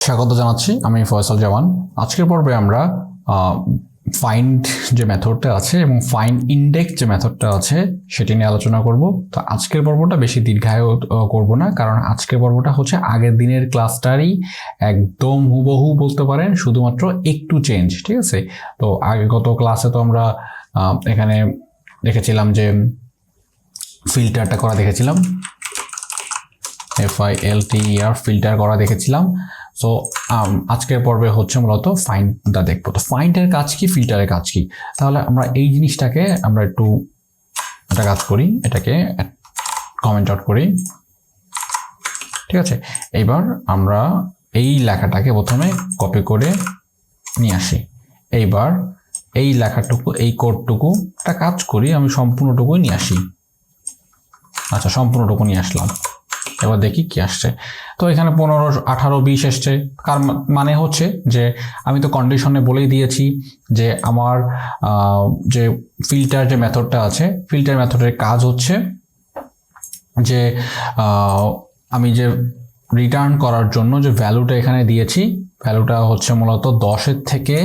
স্বাগত জানাচ্ছি, আমি ফয়সাল জামান। আজকের পর্বে আমরা ফাইন্ড যে মেথডটা আছে এবং ফাইন্ড ইন্ডেক্স যে মেথডটা আছে সেটি নিয়ে আলোচনা করব। তো আজকের পর্বটা বেশি দীর্ঘায়ু করব না, কারণ আজকের পর্বটা হচ্ছে আগের দিনের ক্লাসটারই একদম হুবহু বলতে পারেন, শুধুমাত্র একটু চেঞ্জ। ঠিক আছে, তো আগে গত ক্লাসে তো আমরা এখানে দেখেছিলাম যে ফিল্টারটা করা দেখেছিলাম, FILTER ফিল্টার করা দেখেছিলাম। সো আজকের পর্বে হচ্ছে মূলত ফাইন্ডটা দেখবো। তো ফাইন্ডের কাজ কি, ফিল্টারের কাজ কি, তাহলে আমরা এই জিনিসটাকে আমরা একটু একটা কাজ করি, এটাকে কমেন্ট আউট করি। ঠিক আছে, এইবার আমরা এই লেখাটাকে প্রথমে কপি করে নিয়ে আসি। এইবার এই লেখাটুকু, এই কোডটুকু একটা কাজ করি, আমি সম্পূর্ণটুকুই নিয়ে আসি। আচ্ছা, সম্পূর্ণটুকু নিয়ে আসলাম। এবার দেখি কি আসছে। তো এখানে 15, 18, 20 এসছে। কার মানে হচ্ছে যে আমি তো কন্ডিশনে বলেই দিয়েছি যে আমার যে ফিল্টার যে মেথডটা আছে, ফিল্টার মেথডের কাজ হচ্ছে যে আমি যে রিটার্ন করার জন্য যে ভ্যালুটা এখানে দিয়েছি, ভ্যালুটা হচ্ছে মূলত 10-এর থেকে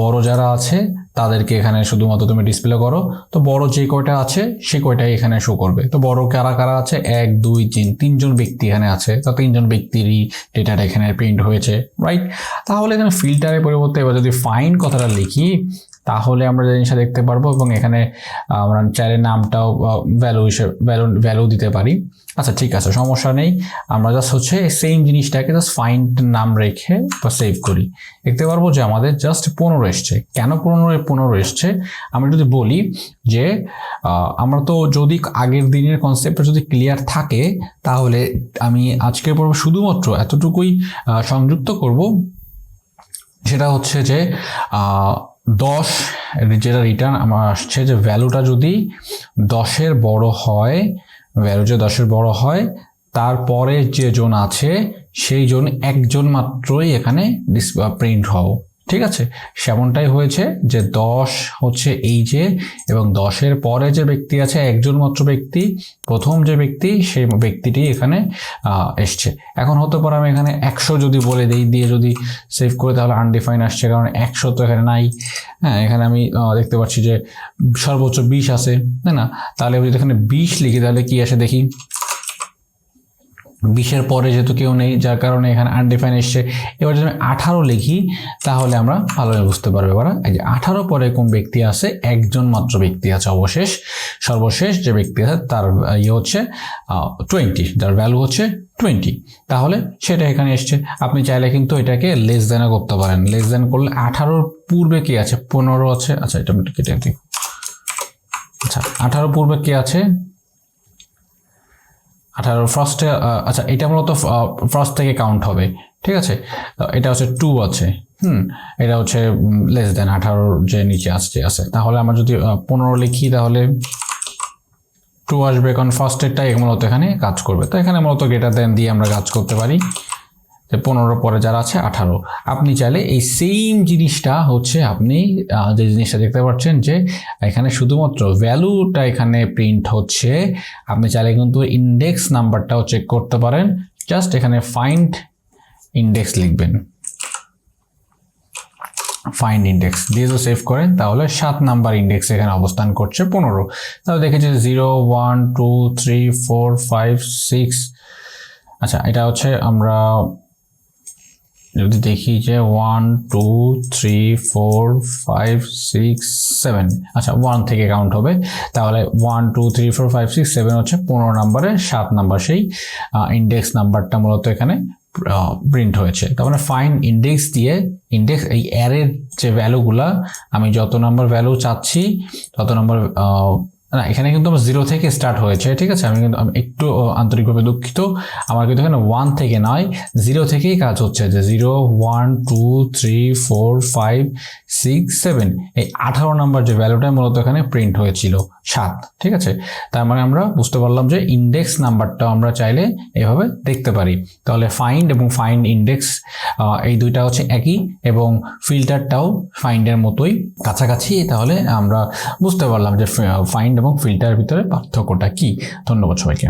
বড় যারা আছে তাদেরকে এখানে শুধুমাত্র তুমি ডিসপ্লে করো। তো বড় যে কয়টা আছে সে কয়টাই এখানে শো করবে। তো বড় কারা কারা আছে, 1, 2, 3, 3জন ব্যক্তি এখানে আছে। তো 3জন ব্যক্তিরই ডেটাটা এখানে প্রিন্ট হয়েছে, রাইট? তাহলে এখানে ফিল্টারের পরিবর্তে এবার যদি ফাইন্ড কথাটা লিখি, তাহলে আমরা জিনিসটা দেখতে পারবো। এবং এখানে আমরা চাইলে নামটাও ভ্যালু হিসেবে ভ্যালু দিতে পারি। আচ্ছা, ঠিক আছে, সমস্যা নেই। আমরা জাস্ট হচ্ছে সেম জিনিসটাকে জাস্ট ফাইন্ড নাম রেখে বা সেভ করি। দেখতে পারবো যে আমাদের জাস্ট 15 এসছে। কেন 15 এসছে আমি যদি বলি যে আমরা তো যদি আগের দিনের কনসেপ্টটা যদি ক্লিয়ার থাকে, তাহলে আমি আজকের পর্ব শুধুমাত্র এতটুকুই সংযুক্ত করব। সেটা হচ্ছে যে 10 যেটা রিটার্ন আমার আসছে, যে ভ্যালুটা যদি 10-এর বড় হয়, ভ্যালু যে 10-এর বড় হয়, তারপরে যে জন আছে সেই জন একজন মাত্রই এখানে প্রিন্ট হও। ঠিক আছে, সেমনটাই হয়েছে যে 10 হচ্ছে এই যে, এবং 10-এর পরে যে ব্যক্তি আছে একজন মাত্র ব্যক্তি, প্রথম যে ব্যক্তি সেই ব্যক্তিটি এখানে এসছে। এখন হতে পারে আমি এখানে 100 যদি বলে দিই, দিয়ে যদি সেভ করে, তাহলে আনডিফাইন আসছে, কারণ 100 তো এখানে নাই। হ্যাঁ, এখানে আমি দেখতে পাচ্ছি যে সর্বোচ্চ 20 আছে, তাই না? তাহলে যদি এখানে 20 লিখি, তাহলে কি আসে দেখি। 20-এর পরে যেহেতু কেউ নেই, যার কারণে এখানে আনডিফাইন এসছে। এবার যদি আমি 18 লিখি, তাহলে আমরা ভালোভাবে বুঝতে পারবো। এবার এই যে 18 পরে কোন ব্যক্তি আছে, একজন মাত্র ব্যক্তি আছে। সর্বশেষ যে ব্যক্তি আছে তার হচ্ছে 20, যার ভ্যালু হচ্ছে 20। তাহলে সেটা এখানে এসছে। আপনি চাইলে কিন্তু এটাকে লেস দেনও করতে পারেন। লেস দেন করলে 18-র পূর্বে কি আছে, 15 আছে। আচ্ছা, এটা কেটে দিই। আচ্ছা, 18 পূর্বে কি আছে, 18 ফার্স্টে। আচ্ছা, এটা মূলত ফার্স্ট থেকে কাউন্ট হবে। ঠিক আছে, এটা হচ্ছে 2 আছে। এটা হচ্ছে লেস দেন 18 যে নিচে আছে। তাহলে আমরা যদি 15 লিখি, তাহলে 2 আসবে, কারণ ফার্স্টেরটাই মূলত এখানে কাজ করবে। তো এখানে মূলত গ্রেটার দেন দিয়ে আমরা কাজ করতে পারি, যে 15 পরে যারা আছে 18। আপনি চাইলে এই সেম জিনিসটা হচ্ছে, আপনি যে জিনিসটা দেখতে পাচ্ছেন যে এখানে শুধুমাত্র ভ্যালুটা এখানে প্রিন্ট হচ্ছে, আপনি চাইলে কিন্তু ইন্ডেক্স নাম্বারটাও চেক করতে পারেন। জাস্ট এখানে ফাইন্ড ইন্ডেক্স লিখবেন, ফাইন্ড ইন্ডেক্স দিয়ে তো সেভ করেন, তাহলে 7 নাম্বার ইন্ডেক্স এখানে অবস্থান করছে 15। তাহলে দেখেছি 0, 1, 2, 3, 4, 5, 6। আচ্ছা, এটা হচ্ছে আমরা যদি দেখি যে 1, 2, 3, 4, 5, 6, 7। আচ্ছা, 1 থেকে কাউন্ট হবে। তাহলে 1, 2, 3, 4, 5, 6, 7 হচ্ছে 15 নাম্বারের 7 নাম্বার সেই ইন্ডেক্স নাম্বারটা মূলত এখানে প্রিন্ট হয়েছে। তার মানে ফাইন্ড ইন্ডেক্স দিয়ে ইন্ডেক্স এই অ্যারের যে ভ্যালুগুলা, আমি যত নাম্বার ভ্যালু চাচ্ছি তত নাম্বার, না এখানে কিন্তু আমার 0 থেকে স্টার্ট হয়েছে। ঠিক আছে, আমি একটু আন্তরিকভাবে দুঃখিত, আমার কিন্তু এখানে 1 থেকে নয়, 0 থেকেই কাজ হচ্ছে। যে 0, 1, 2, 3, 4, 5, 6, 7 এই 18 নাম্বার যে ভ্যালুটা মূলত এখানে প্রিন্ট হয়েছিল 7। ঠিক আছে, তার মানে আমরা বুঝতে পারলাম যে ইন্ডেক্স নাম্বারটাও আমরা চাইলে এভাবে দেখতে পারি। তাহলে ফাইন্ড এবং ফাইন্ড ইন্ডেক্স এই দুইটা হচ্ছে একই, এবং ফিল্টারটাও ফাইন্ডের মতোই কাছাকাছি। তাহলে আমরা বুঝতে পারলাম যে ফাইন্ড এবং ফিল্টারের ভিতরে পার্থক্যটা কি। ধন্যবাদ সবাইকে।